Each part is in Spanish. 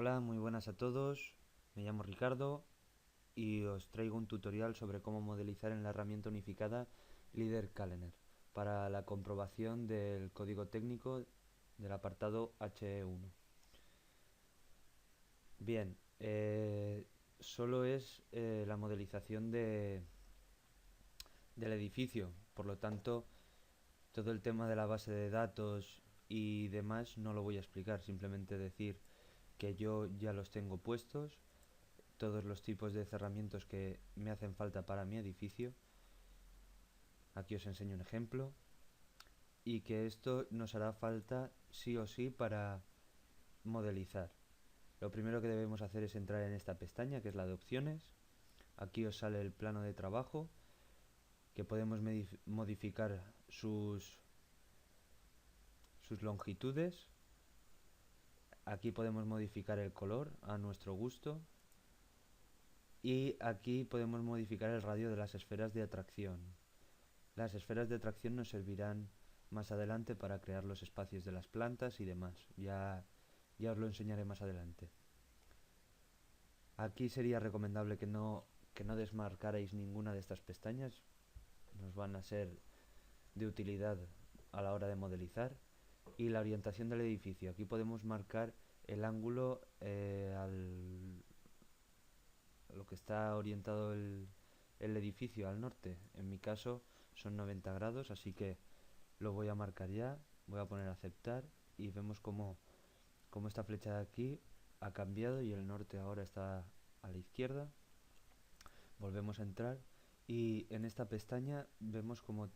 Hola, muy buenas a todos. Me llamo Ricardo y os traigo un tutorial sobre cómo modelizar en la herramienta unificada LeaderCalendar para la comprobación del código técnico del apartado HE1. Bien, solo es la modelización del edificio, por lo tanto, todo el tema de la base de datos y demás no lo voy a explicar, simplemente decir que yo ya los tengo puestos, todos los tipos de cerramientos que me hacen falta para mi edificio. Aquí os enseño un ejemplo. Y que esto nos hará falta sí o sí para modelizar. Lo primero que debemos hacer es entrar en esta pestaña, que es la de opciones. Aquí os sale el plano de trabajo, que podemos modificar sus longitudes. Aquí podemos modificar el color a nuestro gusto. Y aquí podemos modificar el radio de las esferas de atracción. Las esferas de atracción nos servirán más adelante para crear los espacios de las plantas y demás. Ya os lo enseñaré más adelante. Aquí sería recomendable que no desmarcarais ninguna de estas pestañas. Nos van a ser de utilidad a la hora de modelizar. Y la orientación del edificio. Aquí podemos marcar el ángulo a lo que está orientado el edificio al norte. En mi caso son 90 grados, así que lo voy a marcar ya. Voy a poner aceptar y vemos cómo esta flecha de aquí ha cambiado y el norte ahora está a la izquierda. Volvemos a entrar y en esta pestaña vemos como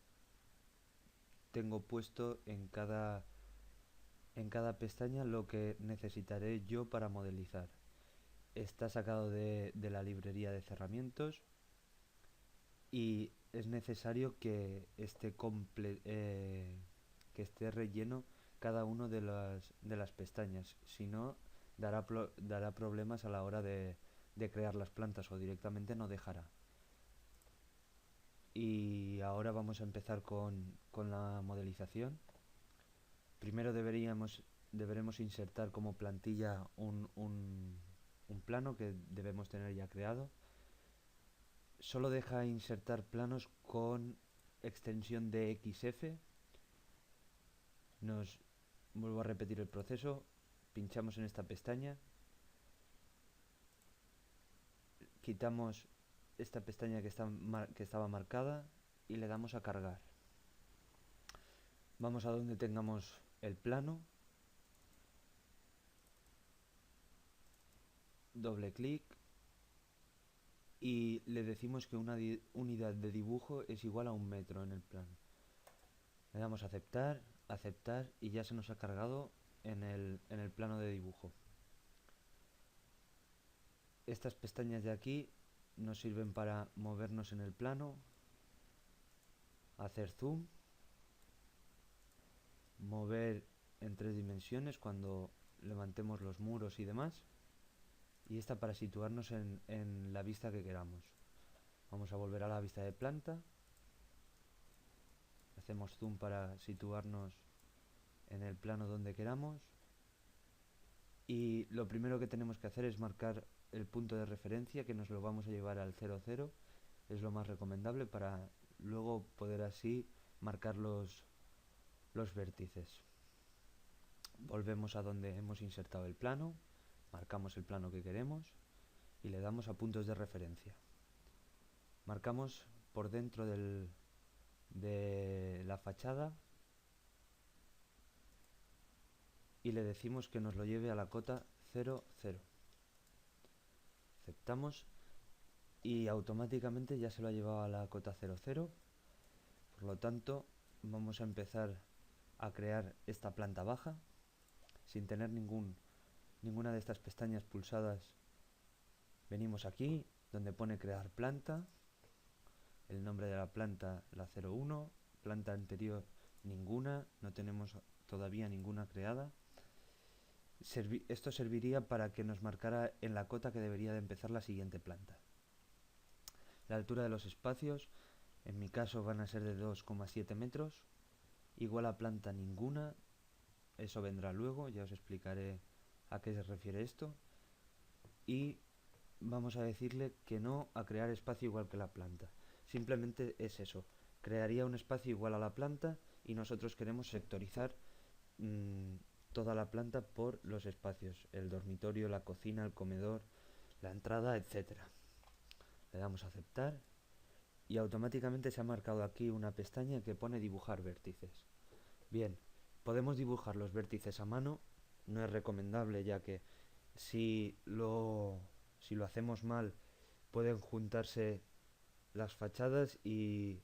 tengo puesto en cada pestaña lo que necesitaré yo para modelizar. Está sacado de la librería de cerramientos y es necesario que esté relleno cada uno de las pestañas, si no dará problemas a la hora de crear las plantas o directamente no dejará. Y ahora vamos a empezar con la modelización. Primero deberemos insertar como plantilla un plano que debemos tener ya creado. Solo deja insertar planos con extensión de XF. Vuelvo a repetir el proceso. Pinchamos en esta pestaña. Quitamos esta pestaña que estaba marcada y le damos a cargar. Vamos a donde tengamos el plano. Doble clic. Y le decimos que una unidad de dibujo es igual a 1 metro en el plano. Le damos a aceptar, aceptar y ya se nos ha cargado en el plano de dibujo. Estas pestañas de aquí nos sirven para movernos en el plano, hacer zoom, mover en 3 dimensiones cuando levantemos los muros y demás, y esta para situarnos en la vista que queramos. Vamos a volver a la vista de planta, hacemos zoom para situarnos en el plano donde queramos, y lo primero que tenemos que hacer es marcar el punto de referencia, que nos lo vamos a llevar al 00, es lo más recomendable para luego poder así marcar los vértices. Volvemos a donde hemos insertado el plano, marcamos el plano que queremos y le damos a puntos de referencia. Marcamos por dentro de la fachada y le decimos que nos lo lleve a la cota 00. Aceptamos y automáticamente ya se lo ha llevado a la cota 00. Por lo tanto, vamos a empezar a crear esta planta baja sin tener ninguna de estas pestañas pulsadas. Venimos aquí donde pone crear planta, el nombre de la planta la 01, planta anterior ninguna, no tenemos todavía ninguna creada. Esto serviría para que nos marcara en la cota que debería de empezar la siguiente planta. La altura de los espacios, en mi caso van a ser de 2,7 metros, igual a planta ninguna, eso vendrá luego, ya os explicaré a qué se refiere esto. y vamos a decirle que no a crear espacio igual que la planta. Simplemente es eso, crearía un espacio igual a la planta y nosotros queremos sectorizar mmm, toda la planta por los espacios, el dormitorio, la cocina, el comedor, la entrada, etcétera. Le damos a aceptar y automáticamente se ha marcado aquí una pestaña que pone dibujar vértices. Bien, podemos dibujar los vértices a mano, no es recomendable ya que si lo hacemos mal pueden juntarse las fachadas y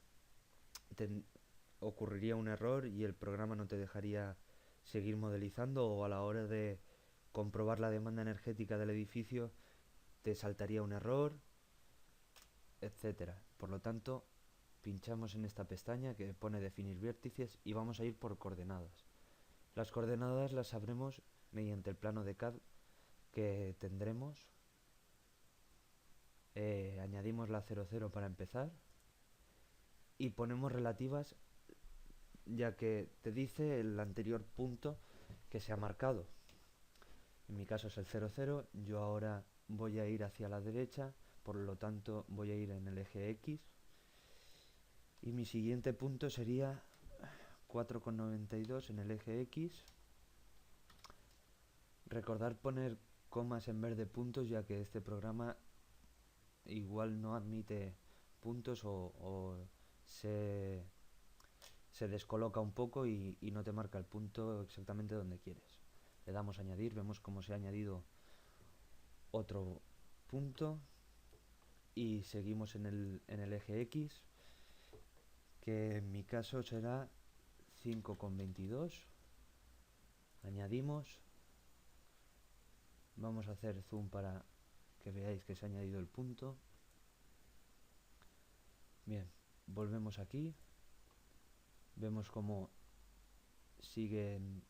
ocurriría un error y el programa no te dejaría seguir modelizando, o a la hora de comprobar la demanda energética del edificio te saltaría un error, etcétera. Por lo tanto, pinchamos en esta pestaña que pone definir vértices y vamos a ir por coordenadas. Las coordenadas las sabremos mediante el plano de CAD que tendremos. Añadimos la 00 para empezar y ponemos relativas, ya que te dice el anterior punto que se ha marcado. En mi caso es el 00, yo ahora voy a ir hacia la derecha, por lo tanto voy a ir en el eje X y mi siguiente punto sería 4,92 en el eje X. Recordar poner comas en vez de puntos, ya que este programa igual no admite puntos o se descoloca un poco y no te marca el punto exactamente donde quieres. Le damos a añadir, vemos cómo se ha añadido otro punto y seguimos en el eje X, que en mi caso será 5,22. Añadimos, vamos a hacer zoom para que veáis que se ha añadido el punto. Bien, volvemos aquí, vemos cómo siguen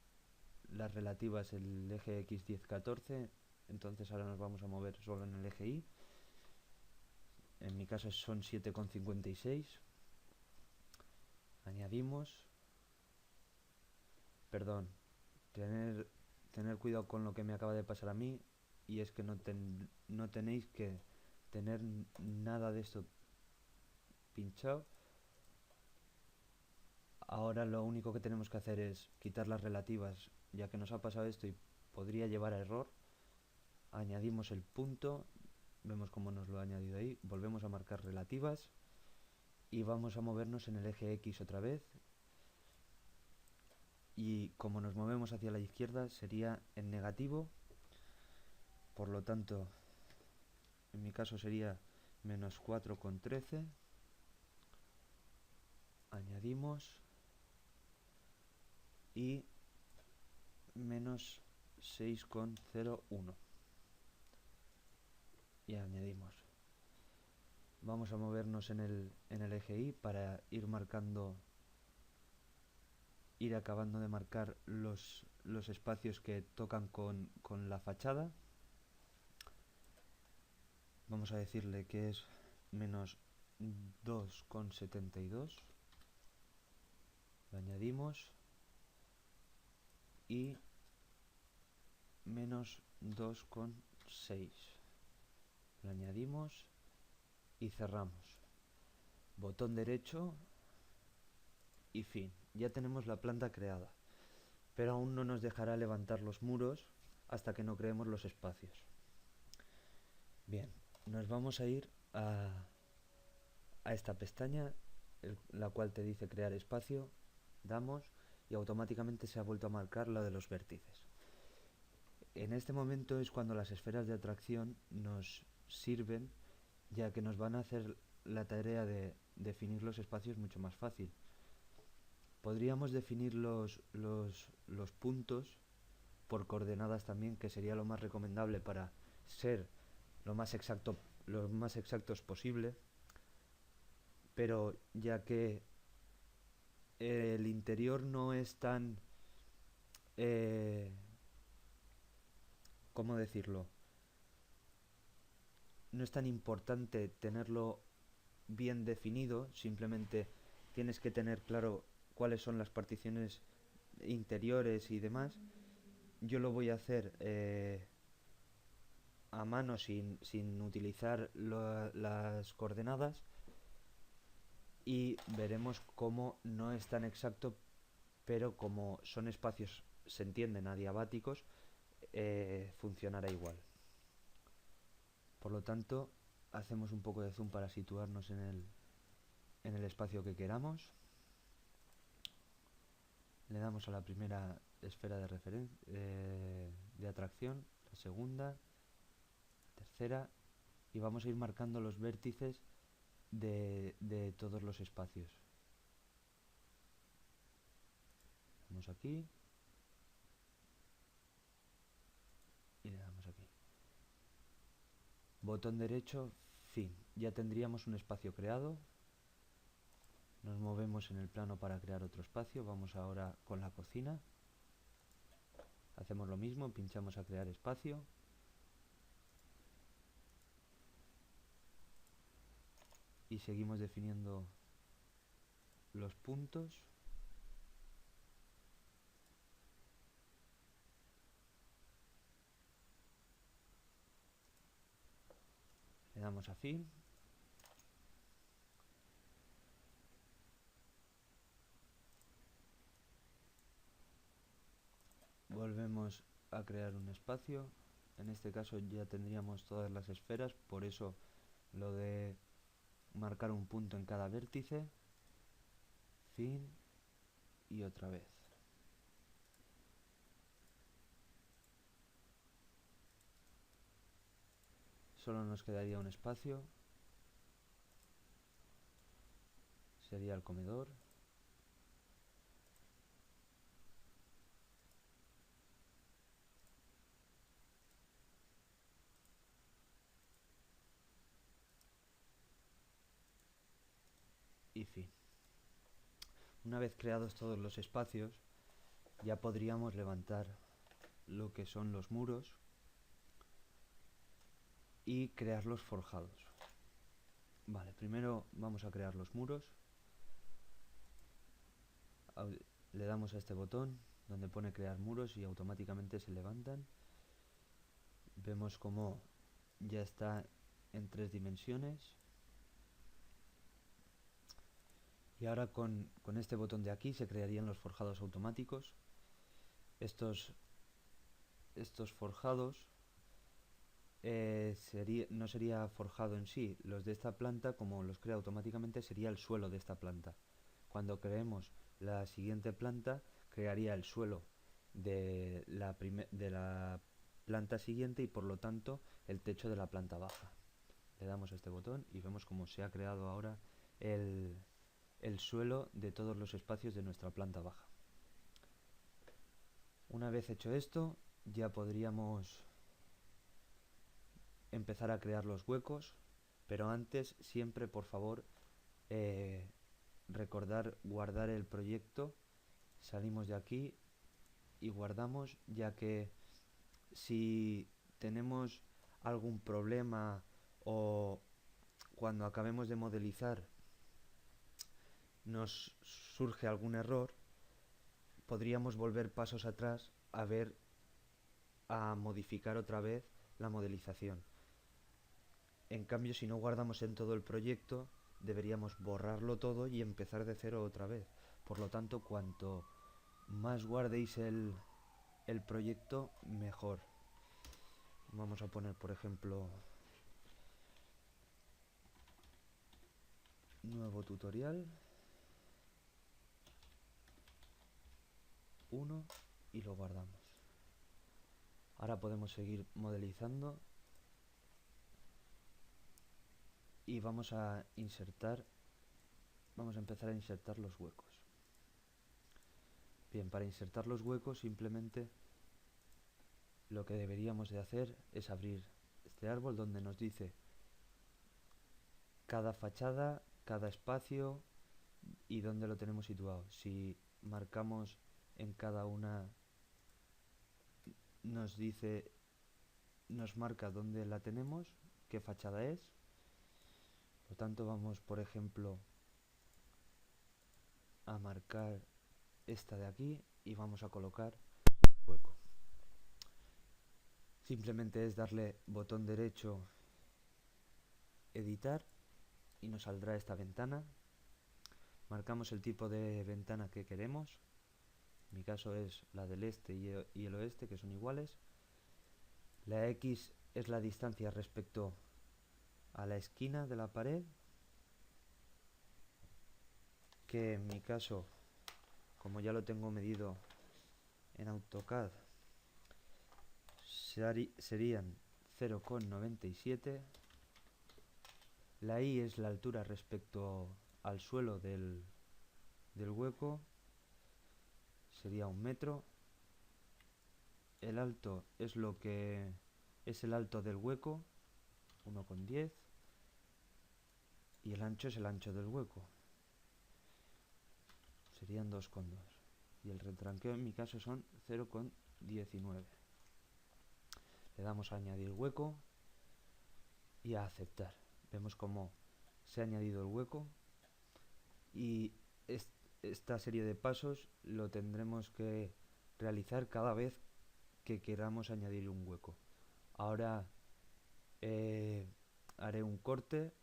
las relativas el eje X 10,14, entonces ahora nos vamos a mover solo en el eje Y. En mi caso son 7,56. Añadimos, perdón, tener cuidado con lo que me acaba de pasar a mí, y es que no tenéis que tener nada de esto pinchado. Ahora lo único que tenemos que hacer es quitar las relativas, ya que nos ha pasado esto y podría llevar a error. Añadimos el punto, vemos cómo nos lo ha añadido ahí, volvemos a marcar relativas y vamos a movernos en el eje X otra vez, y como nos movemos hacia la izquierda sería en negativo, por lo tanto en mi caso sería menos 4,13. Añadimos y menos 6,01 y añadimos. Vamos a movernos en el eje Y para ir acabando de marcar los espacios que tocan con la fachada. Vamos a decirle que es menos 2,72. Lo añadimos y menos 2,6. Lo añadimos y cerramos. Botón derecho y fin. Ya tenemos la planta creada, pero aún no nos dejará levantar los muros hasta que no creemos los espacios. Bien, nos vamos a ir a esta pestaña, la cual te dice crear espacio. Damos y automáticamente se ha vuelto a marcar lo de los vértices. En este momento es cuando las esferas de atracción nos sirven, ya que nos van a hacer la tarea de definir los espacios mucho más fácil. Podríamos definir los puntos por coordenadas también, que sería lo más recomendable para ser lo más exactos posible, pero ya que el interior no es tan ¿cómo decirlo? No es tan importante tenerlo bien definido, simplemente tienes que tener claro cuáles son las particiones interiores y demás. Yo lo voy a hacer a mano sin utilizar las coordenadas y veremos cómo no es tan exacto, pero como son espacios, se entienden, adiabáticos, funcionará igual. Por lo tanto, hacemos un poco de zoom para situarnos en el espacio que queramos. Le damos a la primera esfera de atracción, la segunda, tercera, y vamos a ir marcando los vértices de todos los espacios. Vamos aquí y le damos aquí. Botón derecho, fin. Ya tendríamos un espacio creado. Nos movemos en el plano para crear otro espacio. Vamos ahora con la cocina. Hacemos lo mismo, pinchamos a crear espacio. Y seguimos definiendo los puntos. Le damos a fin. Volvemos a crear un espacio. En este caso ya tendríamos todas las esferas, por eso lo de marcar un punto en cada vértice. Fin. Y otra vez. Solo nos quedaría un espacio. Sería el comedor. Y fin. Una vez creados todos los espacios, ya podríamos levantar lo que son los muros y crearlos forjados. Vale, primero vamos a crear los muros. Le damos a este botón donde pone crear muros y automáticamente se levantan. Vemos como ya está en 3 dimensiones. Y ahora con este botón de aquí se crearían los forjados automáticos. Estos forjados no sería forjado en sí. Los de esta planta, como los crea automáticamente, sería el suelo de esta planta. Cuando creemos la siguiente planta, crearía el suelo de la planta siguiente y por lo tanto el techo de la planta baja. Le damos a este botón y vemos cómo se ha creado ahora el suelo de todos los espacios de nuestra planta baja. Una vez hecho esto, ya podríamos empezar a crear los huecos, pero antes siempre, por favor, recordar guardar el proyecto. Salimos de aquí y guardamos, ya que si tenemos algún problema o cuando acabemos de modelizar nos surge algún error, podríamos volver pasos atrás a modificar otra vez la modelización. En cambio, si no guardamos en todo el proyecto, deberíamos borrarlo todo y empezar de cero otra vez. Por lo tanto, cuanto más guardéis el proyecto, mejor. Vamos a poner, por ejemplo, nuevo tutorial 1 y lo guardamos. Ahora podemos seguir modelizando y vamos a empezar a insertar los huecos. Bien, para insertar los huecos simplemente lo que deberíamos de hacer es abrir este árbol donde nos dice cada fachada, cada espacio y dónde lo tenemos situado. Si marcamos en cada una, nos marca dónde la tenemos, qué fachada es. Por lo tanto, vamos, por ejemplo, a marcar esta de aquí y vamos a colocar el hueco. Simplemente es darle botón derecho, editar, y nos saldrá esta ventana. Marcamos el tipo de ventana que queremos. En mi caso es la del este y el oeste, que son iguales. La X es la distancia respecto a la esquina de la pared, que en mi caso, como ya lo tengo medido en AutoCAD, serían 0,97. La Y es la altura respecto al suelo del hueco, sería 1 metro. El alto es lo que es el alto del hueco, 1,10. Y el ancho es el ancho del hueco, serían 2,2. Y el retranqueo en mi caso son 0,19. Le damos a añadir hueco y a aceptar. Vemos cómo se ha añadido el hueco, y esta serie de pasos lo tendremos que realizar cada vez que queramos añadir un hueco. Ahora haré un corte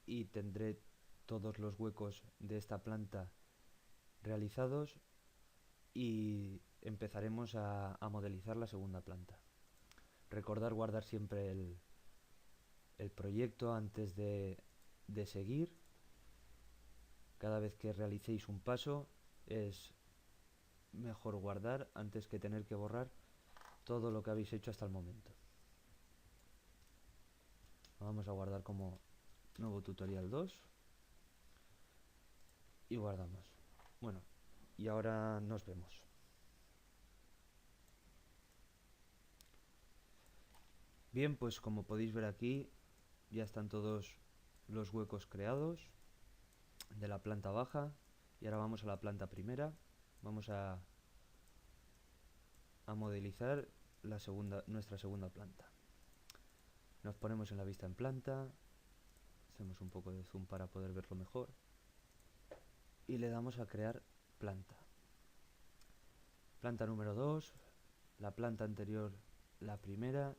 y tendré todos los huecos de esta planta realizados, y empezaremos a modelizar la segunda planta. Recordar guardar siempre el proyecto antes de seguir. Cada vez que realicéis un paso es mejor guardar antes que tener que borrar todo lo que habéis hecho hasta el momento. Vamos a guardar como nuevo tutorial 2 y guardamos. Bueno, y ahora nos vemos. Bien, pues como podéis ver aquí ya están todos los huecos creados de la planta baja, y ahora vamos a la planta primera. Vamos a modelizar nuestra segunda planta. Nos ponemos en la vista en planta, hacemos un poco de zoom para poder verlo mejor y le damos a crear planta. Planta número 2, la planta anterior la primera,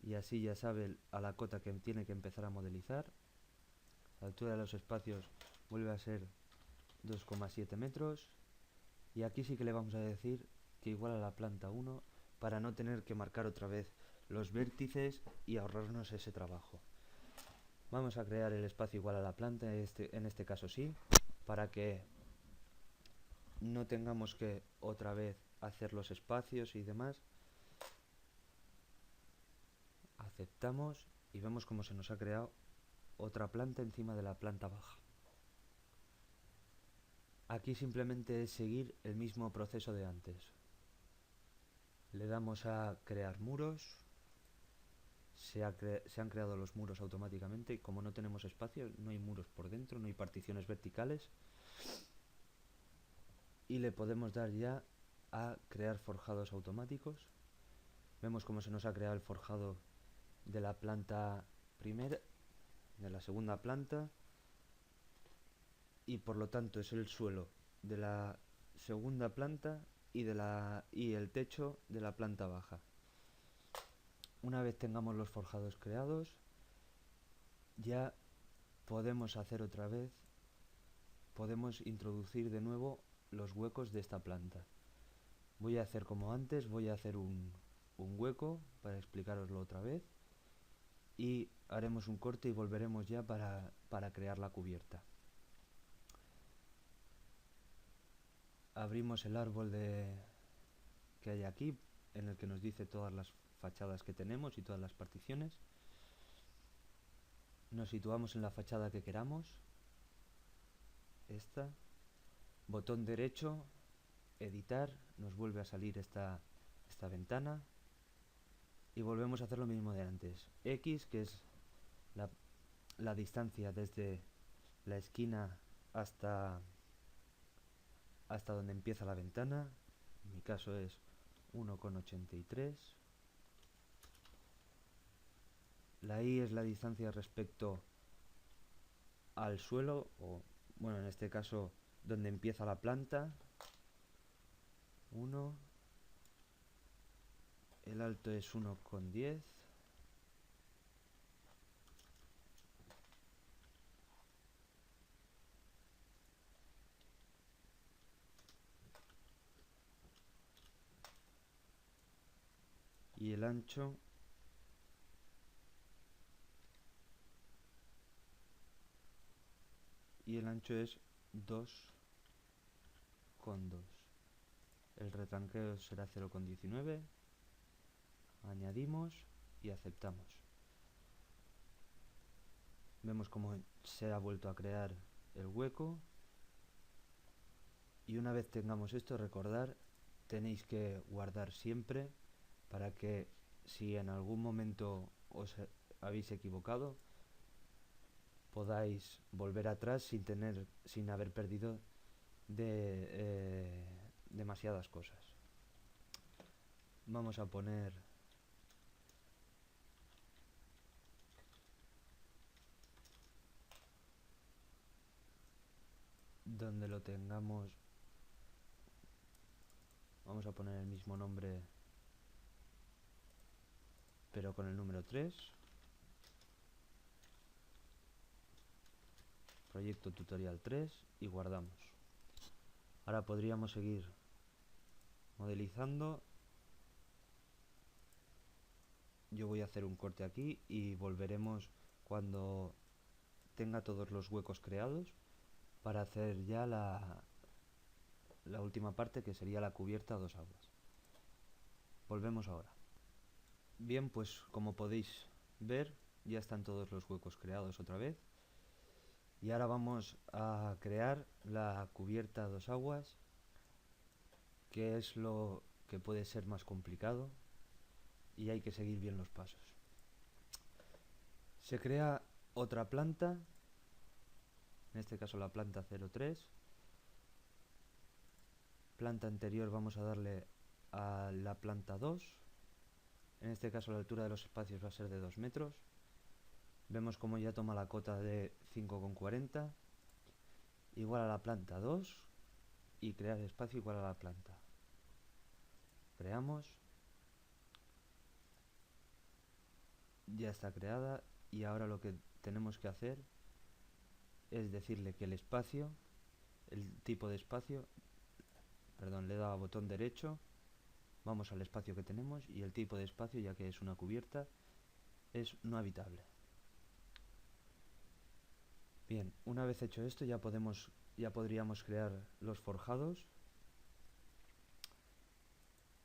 y así ya sabe a la cota que tiene que empezar a modelizar. La altura de los espacios vuelve a ser 2,7 metros, y aquí sí que le vamos a decir que igual a la planta 1 para no tener que marcar otra vez los vértices y ahorrarnos ese trabajo. Vamos a crear el espacio igual a la planta, en este caso sí, para que no tengamos que otra vez hacer los espacios y demás. Aceptamos y vemos cómo se nos ha creado otra planta encima de la planta baja. Aquí simplemente es seguir el mismo proceso de antes. Le damos a crear muros. Se han creado los muros automáticamente, y como no tenemos espacio, no hay muros por dentro, no hay particiones verticales. Y le podemos dar ya a crear forjados automáticos. Vemos cómo se nos ha creado el forjado de la planta primera, de la segunda planta, y por lo tanto es el suelo de la segunda planta y el techo de la planta baja. Una vez tengamos los forjados creados, ya podemos hacer otra vez, podemos introducir de nuevo los huecos de esta planta. Voy a hacer como antes, voy a hacer un hueco para explicaroslo otra vez, y haremos un corte y volveremos ya para crear la cubierta. Abrimos el árbol que hay aquí, en el que nos dice todas las fachadas que tenemos y todas las particiones. Nos situamos en la fachada que queramos, esta. Botón derecho, editar, nos vuelve a salir esta ventana, y volvemos a hacer lo mismo de antes. X, que es la distancia desde la esquina hasta donde empieza la ventana. En mi caso es 1,83. La Y es la distancia respecto al suelo, o bueno, en este caso donde empieza la planta, 1. El alto es 1,10. Y el ancho es 2,2. El retranqueo será 0,19. Añadimos y aceptamos. Vemos cómo se ha vuelto a crear el hueco. Y una vez tengamos esto, recordar, tenéis que guardar siempre para que si en algún momento os habéis equivocado, podáis volver atrás sin haber perdido demasiadas cosas. Vamos a poner donde lo tengamos, vamos a poner el mismo nombre pero con el número 3, proyecto tutorial 3, y guardamos. Ahora podríamos seguir modelizando. Yo voy a hacer un corte aquí y volveremos cuando tenga todos los huecos creados para hacer ya la última parte, que sería la cubierta a 2 aguas. Volvemos ahora. Bien, pues como podéis ver, ya están todos los huecos creados otra vez. Y ahora vamos a crear la cubierta a 2 aguas, que es lo que puede ser más complicado y hay que seguir bien los pasos. Se crea otra planta, en este caso la planta 03. Planta anterior vamos a darle a la planta 2. En este caso la altura de los espacios va a ser de 2 metros. Vemos como ya toma la cota de 5,40, igual a la planta 2, y crear espacio igual a la planta. Creamos. Ya está creada, y ahora lo que tenemos que hacer es decirle que el espacio, el tipo de espacio, perdón, le he dado a botón derecho, vamos al espacio que tenemos, y el tipo de espacio, ya que es una cubierta, es no habitable. Bien, una vez hecho esto ya podríamos crear los forjados.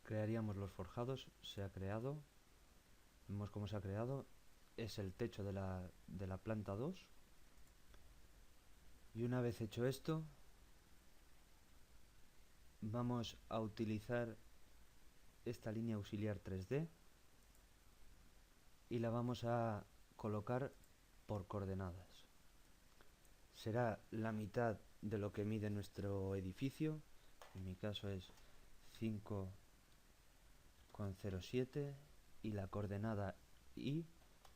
Crearíamos los forjados. Se ha creado. Vemos cómo se ha creado. Es el techo de la planta 2. Y una vez hecho esto, vamos a utilizar esta línea auxiliar 3D y la vamos a colocar por coordenadas. Será la mitad de lo que mide nuestro edificio. En mi caso es 5,07, y la coordenada Y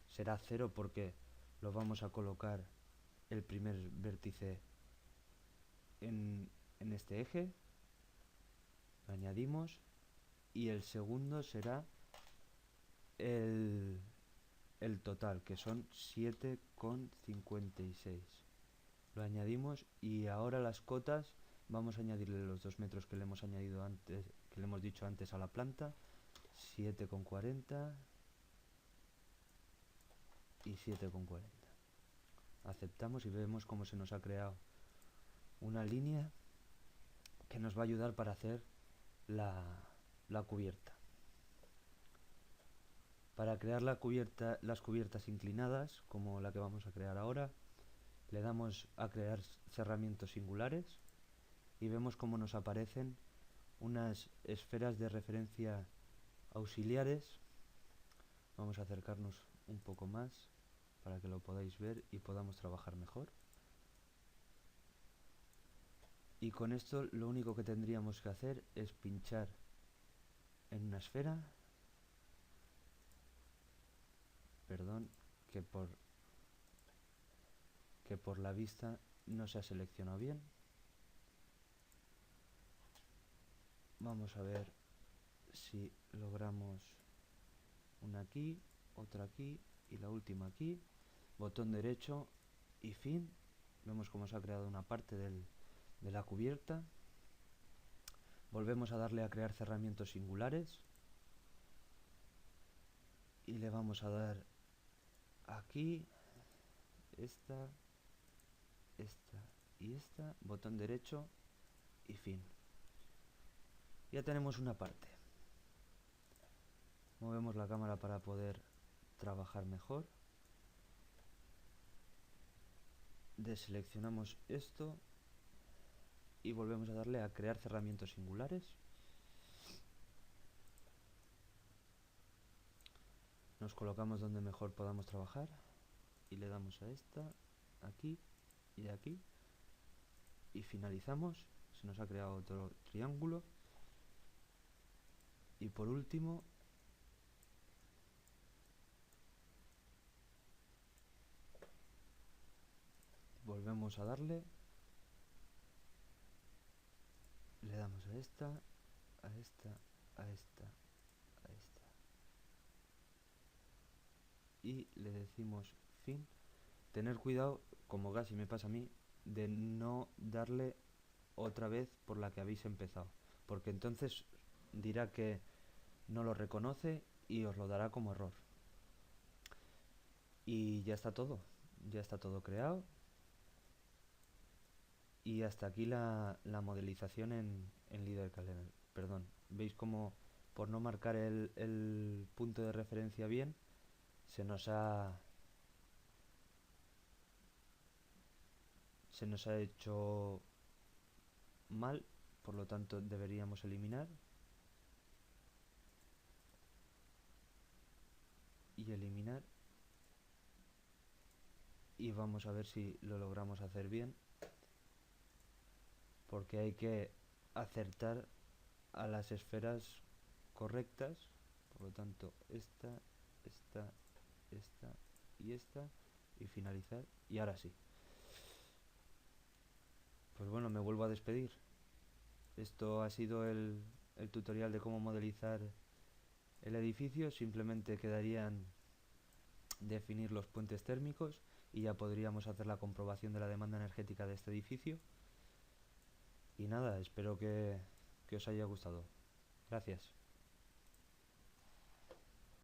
será 0 porque lo vamos a colocar el primer vértice en este eje. Lo añadimos, y el segundo será el total, que son 7,56. Lo añadimos, y ahora las cotas vamos a añadirle los 2 metros que le hemos añadido antes, que le hemos dicho antes a la planta, 7,40 y 7,40. Aceptamos y vemos cómo se nos ha creado una línea que nos va a ayudar para hacer la cubierta. Para crear las cubiertas inclinadas, como la que vamos a crear ahora, le damos a crear cerramientos singulares y vemos cómo nos aparecen unas esferas de referencia auxiliares. Vamos a acercarnos un poco más para que lo podáis ver y podamos trabajar mejor. Y con esto lo único que tendríamos que hacer es pinchar en una esfera. Perdón, que por la vista no se ha seleccionado bien. Vamos a ver si logramos Una aquí, otra aquí y la última aquí. Botón derecho y fin. Vemos cómo se ha creado una parte de la cubierta. Volvemos a darle a crear cerramientos singulares. Y le vamos a dar aquí, esta y esta. Botón derecho y fin. Ya tenemos una parte. Movemos la cámara para poder trabajar mejor. Deseleccionamos esto y volvemos a darle a crear cerramientos singulares. Nos colocamos donde mejor podamos trabajar y le damos a esta, aquí y aquí y finalizamos. Se nos ha creado otro triángulo y por último volvemos a darle, le damos a esta, a esta, a esta, a esta y le decimos fin. Tener cuidado, como casi me pasa a mí, de no darle otra vez por la que habéis empezado, porque entonces dirá que no lo reconoce y os lo dará como error. Y ya está todo creado. Y hasta aquí la modelización en LeaderCalendar. Perdón, veis como por no marcar el punto de referencia bien, se nos ha hecho mal, por lo tanto deberíamos eliminar y eliminar y vamos a ver si lo logramos hacer bien, porque hay que acertar a las esferas correctas. Por lo tanto esta y esta y finalizar. Y ahora sí, pues bueno, me vuelvo a despedir. Esto ha sido el tutorial de cómo modelizar el edificio. Simplemente quedarían definir los puentes térmicos y ya podríamos hacer la comprobación de la demanda energética de este edificio. Y nada, espero que os haya gustado. Gracias.